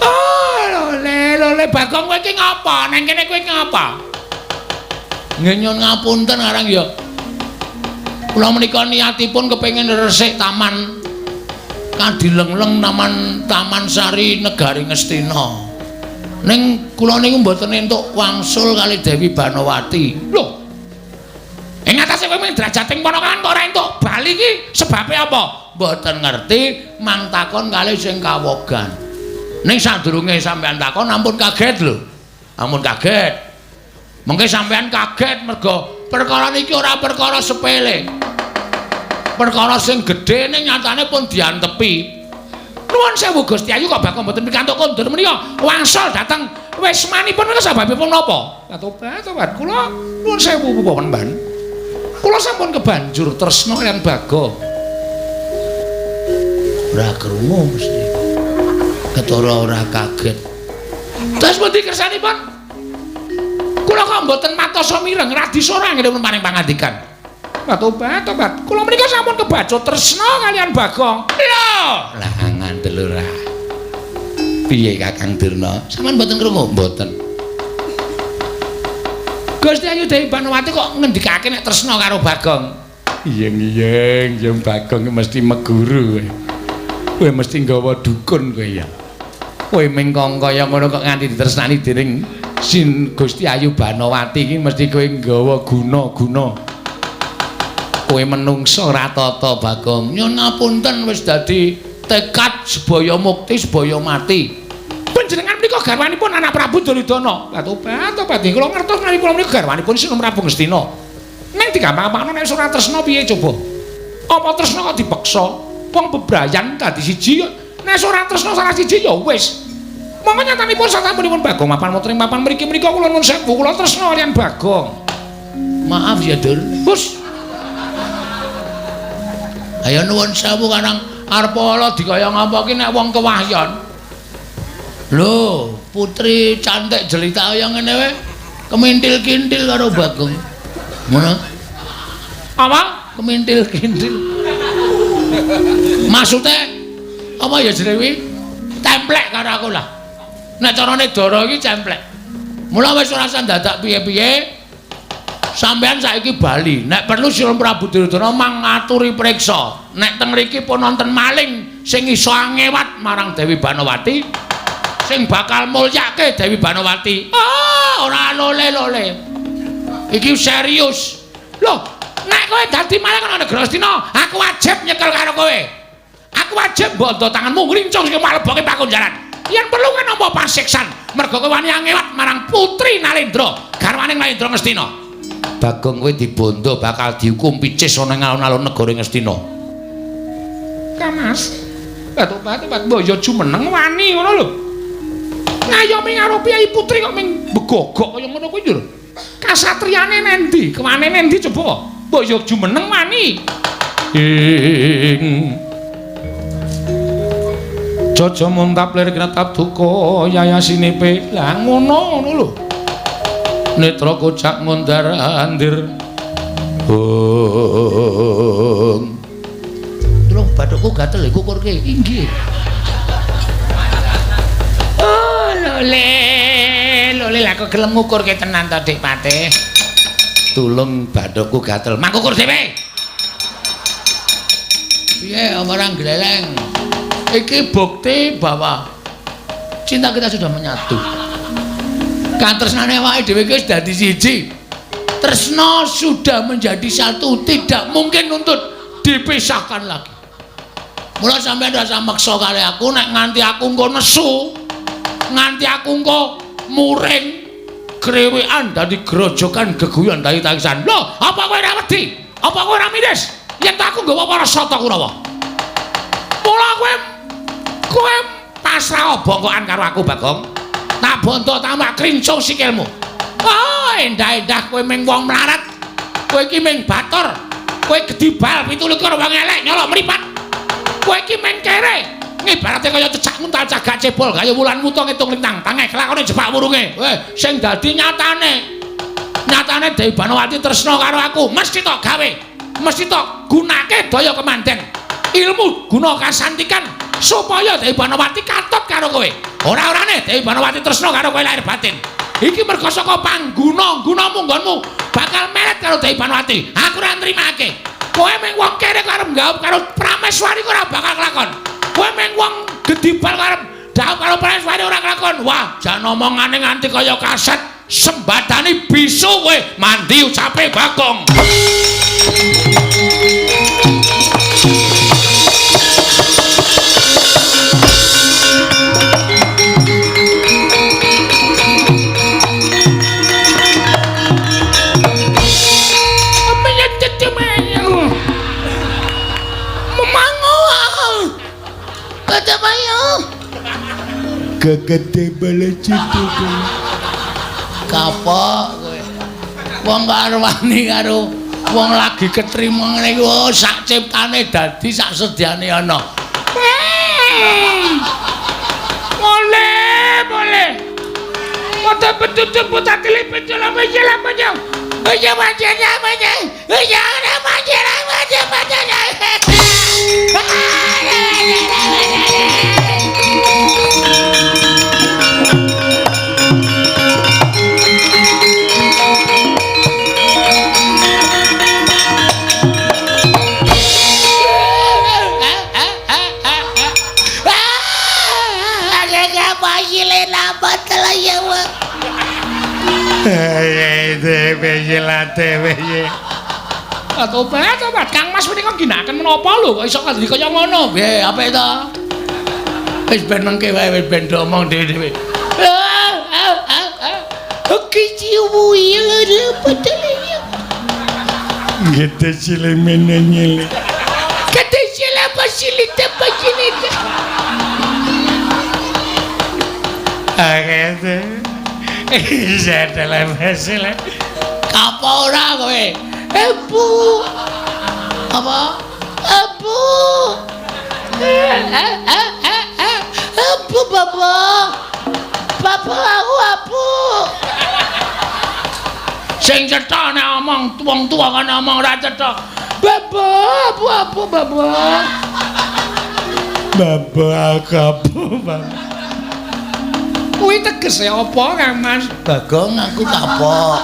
Oh, lole Bagong kowe iki ngapa? Nang kene kowe iki ngapa? Nggih nyun ngapunten arang ya. Kula menika niatipun kepengin resik taman Kadilengleng Taman Sari Negari Ngastina. Ning kula niku mboten entuk wangsul kali Dewi Banowati. Lho. Ing atase kowe mung drajating ponokan kok ora entuk bali iki sebabe apa? Mboten ngerti, mang takon kali sing kawogan. Ning sadurunge sampean takon ampun kaget lho. Ampun kaget. Mengke sampean kaget mergo perkara niki ora perkara sepele. Perkara sing gedhe ning nyatane pun diantepi. Nuwun sewu Gusti Ayu kok bakal mboten pikantuk kondur menika wangsul dateng wismanipun menika sebabipun napa? Tobat kula nuwun sewu Paman. Kula sampun kebanjur tresna lan Bagong. Ora krungu mesti. Ketara ora kaget. Terus pundi kersanipun? Kula kok mboten matosa mireng radi sorang ngene paring pangandikan. Tobat. Kula menika sampun kebacut tresna kalian Bagong. Lho, lah ngandel ora. Piye Kakang Dirna? Sampeyan mboten krungu? Mboten. Gusti Ayu Dewi Banowati kok ngendikake nek tresna karo Bagong. Iyeng Bagong mesti meguru. Kowe mesti nggawa dukun kowe ya. Kowe mengkong kaya ngono kok nganti ditresnani dening Sin Gusti Ayu Banowati iki mesti kowe nggawa guna-guna. Kowe menungso ora tata Bagong. Nyun ngapunten wis dadi tekad sebaya mukti sebaya mati. Panjenengan menika garwanipun anak Prabu Duryudana. Lah tobat kula ngertos menawi kula menika garwanipun Sinum Prabu Ngastina. Ning digampang-gampangno nek ora tresna piye coba? Apa tresna kok dipeksa? Wong bebrayan dadi siji nek ora tresna salah siji ya wis. Monggo nyatanipun sasampunipun Bagong mapan wonten ing papan mriki menika kula nuwun sewu kula tresna kaliyan Bagong. Maaf ya Dur. Hus. Ayo nuwun sewu Kanang arep ala dikaya ngapa ki nek wong kewahyon. Lho, putri cantik jelita kaya ngene wae kemintil-kintil karo Bagong. Ngono. Apa? Kemintil-kintil. Maksude apa ya jenenge? Templek karo aku lah. Nek carane Dara iki templek. Mula wis ora usah dadak piye-piye. Sampeyan saiki bali. Nek perlu Sinum Prabu Duryudana mangaturi priksa. Nek teng mriki pun wonten maling sing iso ngewat marang Dewi Banowati, sing bakal mulyake Dewi Banowati. Oh, ora lole-lole. Iki serius. Loh, nek kowe dadi maling ana negara Astina, aku wajib nyekel karo kowe. Aku wajib bondo tanganmu ngrincung sing maleboke pakunjaran. Yen perlu kowe nampa pasiksan, mergo kowe wani ngewat marang Putri Nalendra, garwane Nalendra Ngastina. Bagong kowe dibondo bakal dihukum picis ana ing alun-alun negara Ngastina. Kamas. Tobat mbaya jumeneng wani ngono lho. Ngayomi karo Piyai Putri kok ming begogok kaya ngono kuwi lho. Kasatriyane nendi? Kewane nendi coba? Mbaya jumeneng wani. Jaja muntap lir kinatap duka yayasinepe. Lah ngono lho. Netra kocak ngundar-andir. Tulung bathukku gatel iku kukurke. Inggih. Oh, lole lah kok gelem ngukurke tenan to Dik Patih. Tulung bathukku gatel. Mangkukur dhewe. Piye orang gleleng? Iki bukti bahwa cinta kita sudah menyatu. Katresnane awake dhewe iki wis dadi siji. Tresna sudah menjadi satu, tidak mungkin untuk dipisahkan lagi. Mula sampeyan rasa maksa kali aku nek nganti aku engko nesu, nganti aku engko muring krewekan dadi grojokan geguyon dadi tangisan. Lho, apa kowe ora wedi? Apa kowe ora miris? Yen tak aku nggawa para sata Kurawa. Mula kowe pasrah bongkokan karo aku Bagong. Tak bondo tambah krincung sikilmu. Oh, endah-endah kowe ming wong mlarat. Kowe iki ming batur. Kowe gedibal 17 wong elek nyolok mripat. Kowe iki ming kere. Ngibarate kaya cecak nguntal cagak cebol kaya wulan muta ngitung lintang tange kelakone jebak wurunge sing dadi nyatane Dewi Banowati tresna karo aku mesti tok gawe mesti tok gunake daya kemanden ilmu guna kasantikan supaya Dewi Banowati katut karo kowe ora-orane Dewi Banowati tresna karo kowe lahir batin iki mergo saka pangguna munggonmu bakal meret karo Dewi Banowati aku ora nrimake kowe mung wong kere karo nggaup karo prameswari ora bakal kelakon kowe mung wong gedibal karo ndaup karo prameswari ora kelakon wah jan omongane nganti kaya kaset sembadani bisu kowe mandi ucape Bagong Kegede bala citu kapok kowe wong karo wani karo wong lagi ketrima ngene iki sak ciptane dadi sak sediane ana boleh foto betul putar klip betul apa ya Tobat Kang Mas menika ginakaken menapa lho kok iso kadhi kaya ngono piye apik ta wis ben mengke wae wis ben omong dhewe-dhewe oke ciumu ya betul ya Gede cile menanyele kata sila pasilita Agete Iya dalam hasil apa ora kowe Ebu apa Ebu Ebu bapa aku Ebu sing cetha nek omong tuwong-tuwa kan omong ora cetha bapa aku bapa akapu kuwi tegese apa Kang Mas Bagong aku kapok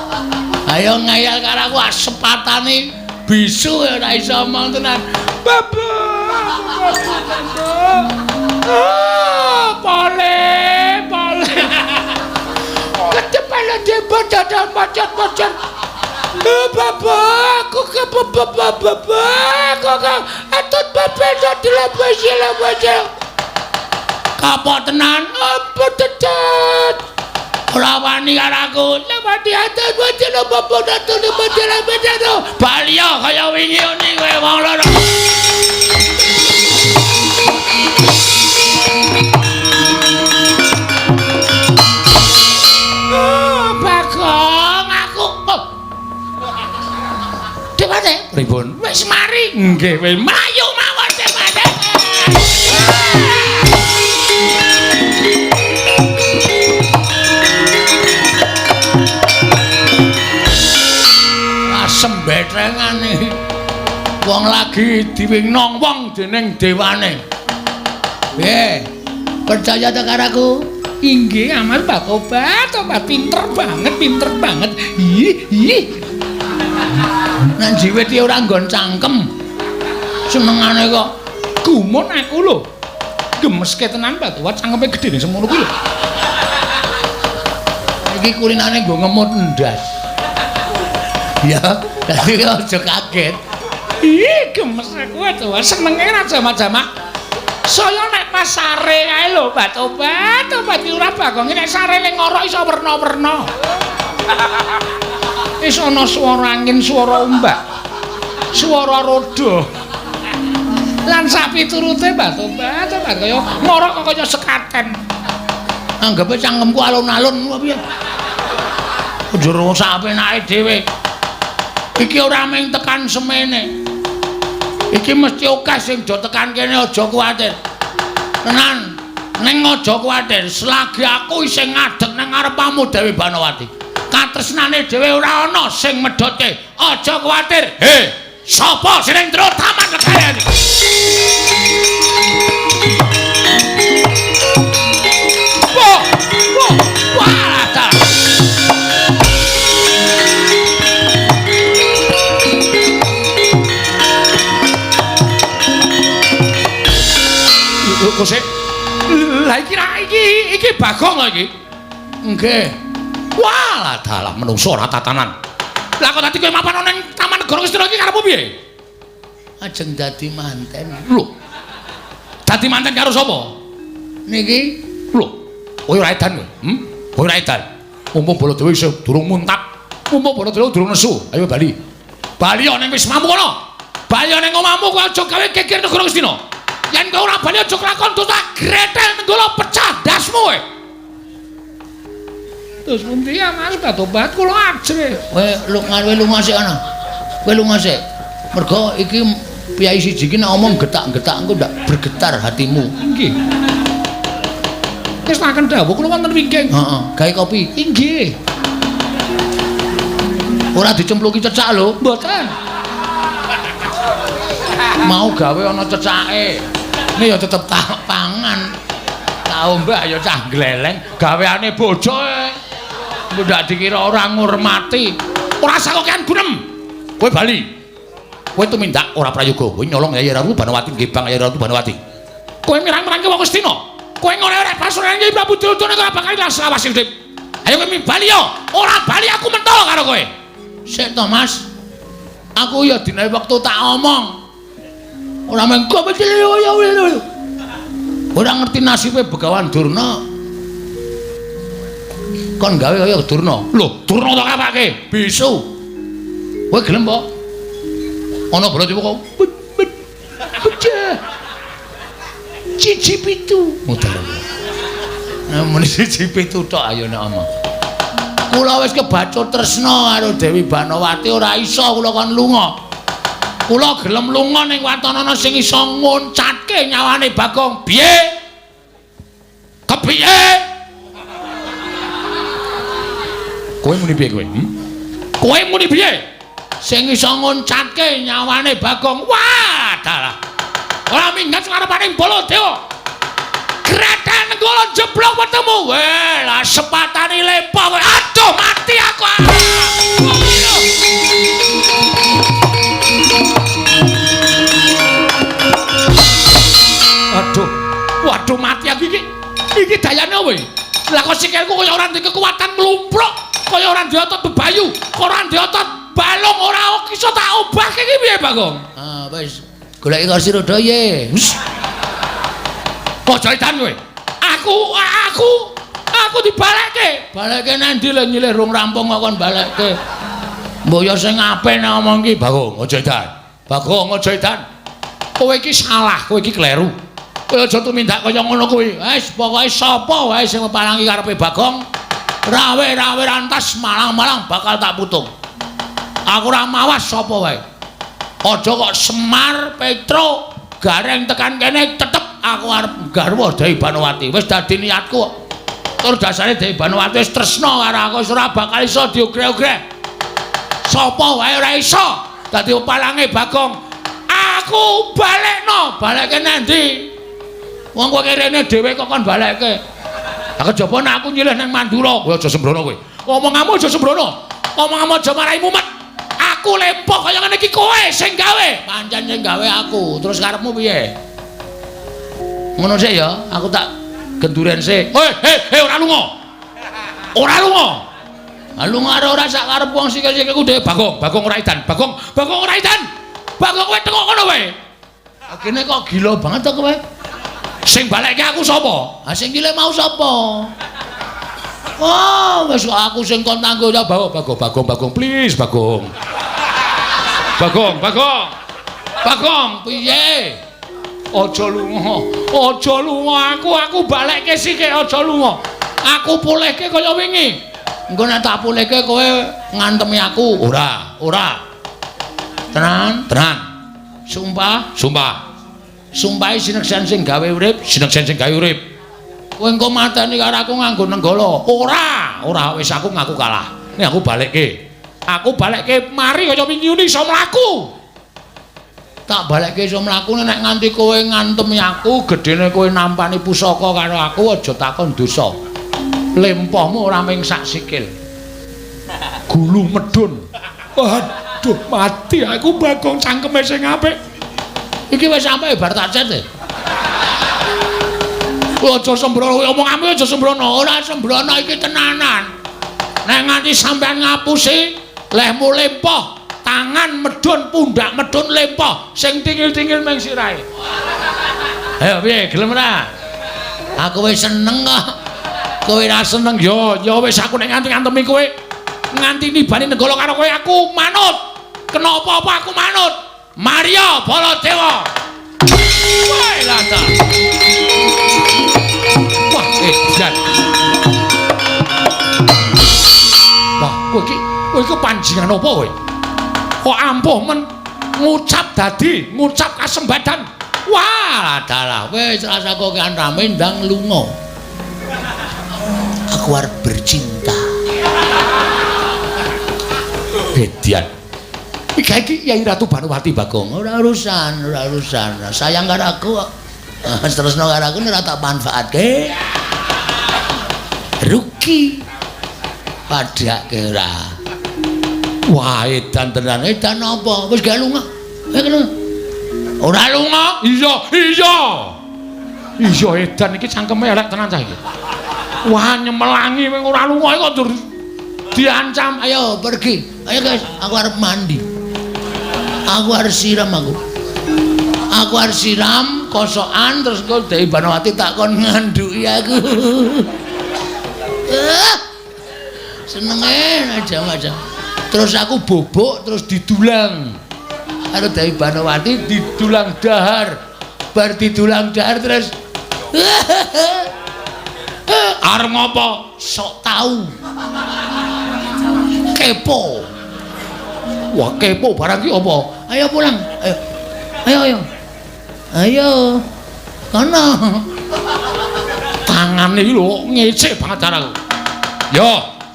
ayo ngayal karo aku asepatane bisu ora iso omong tenan bapa pole kecepatan debat dadah macet-macet bapa aku ke bapa aku atut bapa dilabas kapok tenan apa tetet ora wani karo aku lewati atut bocah bapa datun bocah balya kaya wingi ngene kowe wong loro Bagong aku Dewate pripun wis mari nggih wis mlayu mawon Dewate sembetengane wong lagi diwingnong wong dening dewane piye percaya ta karo aku inggih amal Pak Obat pinter banget ih nang jiwit iki ora nggon cangkem senengane kok gumun aku lho gemeske tenan Pak Obat cangkeme gedene semono kuwi lho iki kulinane nggo ngemut ndas ya dadi aja kaget ih gemes aku to senenge ra jamak-jamak saya nek pas sare ae lho Mbak Obat ora Bagong nek sare ning ngorok iso werna-werna wis ana swara angin swara ombak swara roda lan sapiturute Mbak Obat kaya ngorok kaya sekaten anggape cangkemku alun-alun apa piye njero sapenake dhewe iki ora mung tekan semene iki mesti akeh sing do tekan kene aja kuwatir tenan Ning aja kuwatir, selagi aku isih ngadeg nang ngarepmu Dewi Banowati. Katresnane dhewe ora ana sing medhotke. Aja kuwatir. He, sapa sing ning jero taman legayane? Wah, ta. Kok sik lah iki Bagong lho iki. Nggih. Walah dalah menungso ora tatanan. Lah kok dadi kowe mapan ning Taman Negara Ngastina iki karepmu piye? Ajeng dadi manten. Lho. Dadi manten karo sapa? Niki Lho. Kowe ora edan kowe. Kowe ora edan. Mumpung Baladewa isih durung muntap. Mumpung Baladewa durung nesu. Ayo bali. Bali ning wismamu kono. Bali ning omahmu kowe aja gawe geger Negara Ngastina. Yen kowe ora bali aja kelakon dosa gretel nenggala pecah dasmu kowe. Terus pundi ya Mas Batobat kula ajre. Kowe lunga sik ana. Kowe lunga sik. Mergo iki piyai siji iki nek omong getak-getak engko ndak bergetar hatimu. Nggih. Wis taken dawuh kula wonten wingking. Heeh, gawe kopi. Inggih. Ora dicempluki cecak lho. Mboten. Mau gawe ana cecake. Ini ya tetep tak pangan. Tak ombak ya cah gleleng. Gaweane bojo e. Ndak dikira ora ngurmati. Ora sakokean gunem. Kowe bali. Kowe tumindak ora prayoga. Kowe nyolong Yayi Ratu Banowati nggih Bang Yayi Ratu Banowati. Kowe mirang-mirangke wong Astina. Kowe ngene ora pasuran Kyai Prabu Duryudana ora bakal lawas urip. Ayo kowe bali yo. Ora bali aku mentol karo kowe. Sik to Mas. Aku ya dinae wektu tak omong. Ora mengko becil ya. Ora ngerti nasibe Begawan Durna. Kon gawe kaya Durna. Lho, Durna tak kapake. Bisu. Kowe gelem po? Ana Baladewa kok. Becah. Cici pitu. Muter. Muni cici pitu tok ayo nek omong. Kula wis kebacut tresna karo Dewi Banowati ora iso kula kon lunga. Kula gelem lunga ning watanana sing iso ngoncatke nyawane Bagong. Piye? Kepiye? Kowe muni piye kowe? Kowe muni piye? Sing iso ngoncatke nyawane Bagong. Wah, dalah. Ora minggat ngarepane Baladewa. Gretel nenggala jeblok wetemu. Weh, lah sepatane lepa kowe. Aduh, mati aku. Waduh mati aku iki. Iki dayane apa iki? Lah kok sikilku kaya ora ndek kekuatan mlumpruk, kaya ora ndek otot bebayu, kaya ora ndek otot balung ora iso tak obahke iki piye, Bagong? Ah, wis. Goleki kursi roda ye. Wis. Aja edan kowe. Aku dibalekke. Balekke nang ndi lho nyilih rung rampung kok kon balekke. Mbok ya sing apik nek omong iki, Bagong, aja edan. Bagong, aja edan. Kowe iki salah, kowe iki kleru. Kowe aja tumindak kaya ngono kuwi. Wis pokoke sapa wae sing mepalangi karepe Bagong, rawe-rawe rantas malang-malang bakal tak putung. Aku ora mawas sapa wae. Aja kok Semar, Petro, Gareng tekan kene tetep aku arep garwa Dewi Banowati. Wis dadi niatku kok. Tur dasare Dewi Banowati wis tresna karo aku, wis ora bakal iso diugreh-ugreh. Sapa wae ora iso dadi pepalange Bagong. Aku balekno, balekke nang ndi? Wong kowe kene dhewe kok kon balekke. Lah kejaba nek aku nyilih nang Mandura, Kowe aja sembrono kowe. omonganmu aja sembrono. Omonganmu aja marai mumet. Aku lempok kaya ngene iki kowe sing gawe. Pancen sing gawe aku. Terus karepmu piye? Ngono sik ya, aku tak genduren sik. Hei, ora lunga. Ora lunga. Ah lunga ora sak karep wong sikil-sikilku dhewe. Bagong ora edan. Bagong ora edan. Bagong kowe teko kono wae. Kene kok gila banget to kowe. Sing balekke aku sapa? Ah sing nyilih mau sapa? Oh, wis aku sing kon tanggo ya Bagong, please, Bagong. Bagong, piye? aja lunga. Aku balekke sikik aja lunga. Aku pulihke kaya wingi. Engko nek tak pulihke kowe ngantemi aku. Ora. Tenan? Sumpah. Sumpahe sineksen sing gawe urip. Kowe engko mateni karo aku nganggo nenggala. Ora wis aku ngaku kalah. Nek aku balekke. Aku balekke mari kaya wingi iso mlaku. Tak balekke iso mlaku nek nganti kowe ngantemi aku, gedene kowe nampani pusaka karo aku aja takon dosa. Lempohmu ora ming sak sikil. Gulu medun. Waduh, mati aku Bagong cangkeme sing apik. Iki wis sampe bar tak cet. Aja sembrono, omonganmu aja sembrono, ora sembrono iki tenanan. Nek nganti sampean ngapusi, lehmu lempoh, tangan medun, pundak medun lempoh, sing tingil-tingil ming sirahe. Ayo piye, gelem ora? Aku wis seneng kok. Kowe ora seneng ya wis aku nek nganti ngantemi kowe nganti nibani nenggala karo kowe aku manut. Kena apa-apa aku manut. Maria Baladewa. Wae lata. Wah, edan. Wah, kowe iki panjenengan apa kowe? Kok ampuh men ngucap kasembadan. Wah, dalah wis rasa kok kan rame ndang lunga. Aku arep bercinta. Bedian. Iki Yai Ratu Banowati Bagong. Ora urusan. Sayang karo aku kok. Tresno karo aku ora tak manfaatke. Rugi. Padake ora. Wah, edan tenan. Edan apa? Wis gak lunga. Ora lunga? Iya. Iya edan iki cangkeme elek tenan cah iki. Wah, nyemelangi wing ora lunga kok ndur diancam. Ayo pergi. Ayo guys, aku arep mandi. Aku arep siram aku. Aku arep siram kosokan terus kok Dewi Banowati tak kon nganduki aku. Senenge aja. Terus aku bobok terus didulang. Karo Dewi Banowati didulang dahar. Bar didulang dahar terus arep ngopo? Sok tahu. Kepo. Wah, kepo barang ki apa? Ayo pulang. Ayo. Kono. Tangane iki lho ngecek banget karo aku. Yo,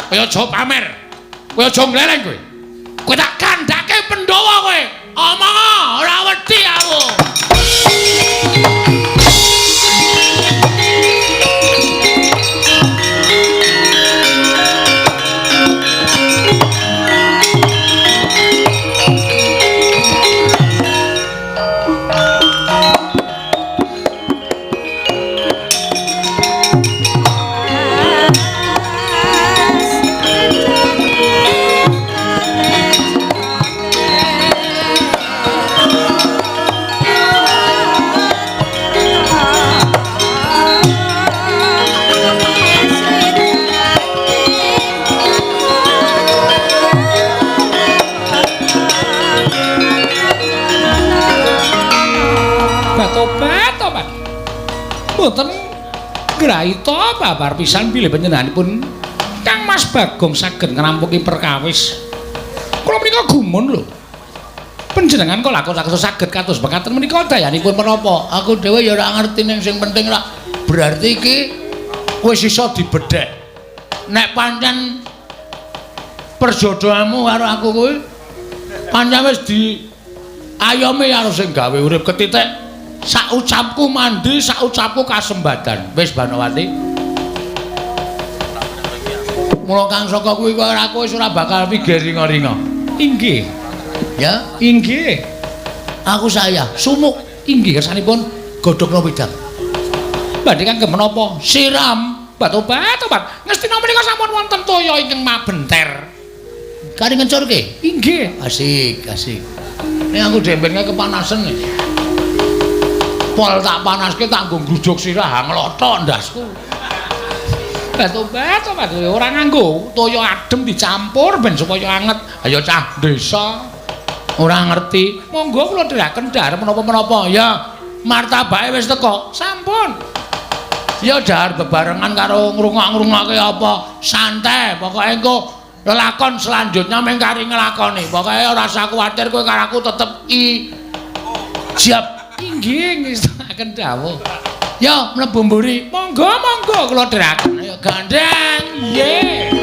kowe aja pamer. Kowe aja ngleleng kowe. Kowe tak kandhake Pandhawa kowe. Omong ora wedi aku. Mboten graita babar pisan bilih panjenenganipun Kang Mas Bagong saged ngrampungi perkawis. Kula menika gumun lho. Panjenengan kok lakon saged kados mekaten menika dayanipun menapa? Aku dhewe ya ora ngerti ning sing penting rak berarti iki wis iso dibedhek. Nek pancen perjodohanmu karo aku kuwi pancen wis diayomi karo sing gawe urip ketitik. Sak ucapku mandi, sak ucapku kasembadan. Wis Banowati. Mula Kang Saka kuwi kok ora kowe ora bakal pikir ringa-ringa. Inggih. Ya, inggih. Aku saya sumuk inggih kersanipun godhogna wedang. Badhe kangge menapa? Siram bat-obat. Ngestina menika sampun wonten toya ingkang mabenter. Kari ngencurke? Inggih. Asik. Nek aku dembenke kepanasan nih. Pol tak panaske tak nggo ngrujuk sirah nglotho ndasku. Bat-obat ora nganggo toya adem dicampur ben supaya anget. Ayo cah desa ora ngerti. Monggo kula dheraken dhahar menapa-menapa. Ya martabake wis teko. Sampun. Ya dhahar bebarengan karo ngrungok-ngrungokke apa santai. Pokoke engko lelakon selanjutnya mung kari nglakoni. Pokoke ora usah kuwatir kowe karo aku tetep ijab. Inggih, ngestaken dawuh. Yo mlebu mburi. Monggo, monggo kula dheraken. Ayo gandeng. Nggih.